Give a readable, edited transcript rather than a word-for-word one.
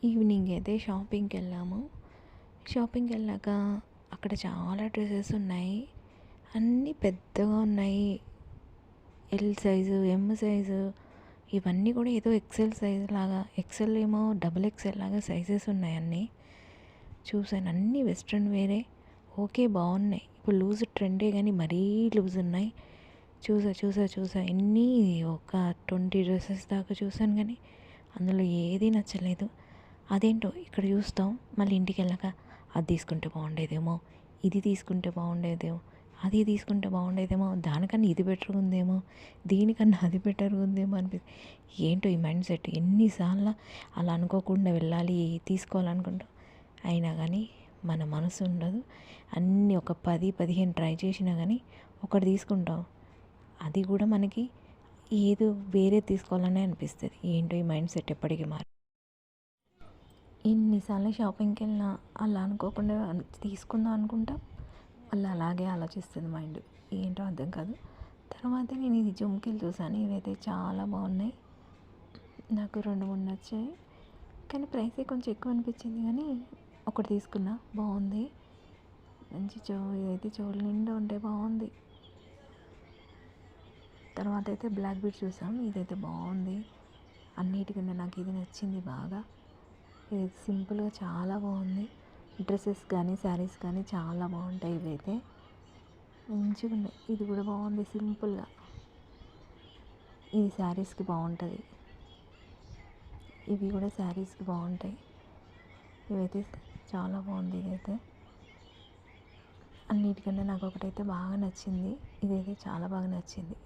Evening అయితే షాపింగ్‌కెళ్ళాము. షాపింగ్‌కెళ్ళాక అక్కడ చాలా డ్రెసెస్ ఉన్నాయి. అన్నీ పెద్దగా ఉన్నాయి. ఎల్ సైజు, ఎమ్ సైజు ఇవన్నీ కూడా ఏదో ఎక్సెల్ సైజ్ లాగా, ఎక్సెల్ ఏమో డబుల్ ఎక్సెల్ లాగా సైజెస్ ఉన్నాయి అన్నీ. చూసాను అన్నీ వెస్ట్రన్ వేరే. ఓకే బాగున్నాయి. ఇప్పుడు లూజ్ ట్రెండే కానీ మరీ లూజ్ ఉన్నాయి. చూసా ఎన్ని ఒక 20 డ్రెస్సెస్ దాకా చూసాను కానీ అందులో ఏది నచ్చలేదు. అదేంటో ఇక్కడ చూస్తాం, మళ్ళీ ఇంటికి వెళ్ళాక అది తీసుకుంటే బాగుండేదేమో, ఇది తీసుకుంటే బాగుండేదేమో, అది తీసుకుంటే బాగుండేదేమో, దానికన్నా ఇది బెటర్గా ఉందేమో, దీనికన్నా అది బెటర్గా ఉందేమో అనిపిస్తుంది. ఏంటో ఈ మైండ్ సెట్, ఎన్నిసార్లు అలా అనుకోకుండా వెళ్ళాలి తీసుకోవాలనుకుంటాం, అయినా కానీ మన మనసు ఉండదు. అన్నీ ఒక 10-15 ట్రై చేసినా కానీ ఒకటి తీసుకుంటాం, అది కూడా మనకి ఏదో వేరే తీసుకోవాలనే అనిపిస్తుంది. ఏంటో ఈ మైండ్ సెట్ ఎప్పటికీ మారి ఎన్నిసార్లు షాపింగ్కి వెళ్ళినా అలా అనుకోకుండా తీసుకుందాం అనుకుంటా, మళ్ళీ అలాగే ఆలోచిస్తుంది మైండ్. ఏంటో అర్థం కాదు. తర్వాత నేను ఇది జుమ్కీలు చూసాను. ఇవైతే చాలా బాగున్నాయి. నాకు 2-3 నచ్చాయి, కానీ ప్రైసే కొంచెం ఎక్కువ అనిపించింది. కానీ ఒకటి తీసుకున్నా, బాగుంది. మంచి ఇదైతే చెవుల నిండా ఉంటే బాగుంది. తర్వాత అయితే బ్లాక్ బీట్ చూసాం. ఇదైతే బాగుంది. అన్నిటికన్నా నాకు ఇది నచ్చింది బాగా. ఇది సింపుల్గా చాలా బాగుంది. డ్రెస్సెస్ కానీ శారీస్ కానీ చాలా బాగుంటాయి. ఇవైతే మంచిగా ఉన్నాయి. ఇది కూడా బాగుంది సింపుల్గా. ఇది శారీస్కి బాగుంటుంది. ఇవి కూడా శారీస్కి బాగుంటాయి. ఇవైతే చాలా బాగుంది. ఇదైతే అన్నిటికన్నా నాకు ఒకటైతే బాగా నచ్చింది. ఇదైతే చాలా బాగా నచ్చింది.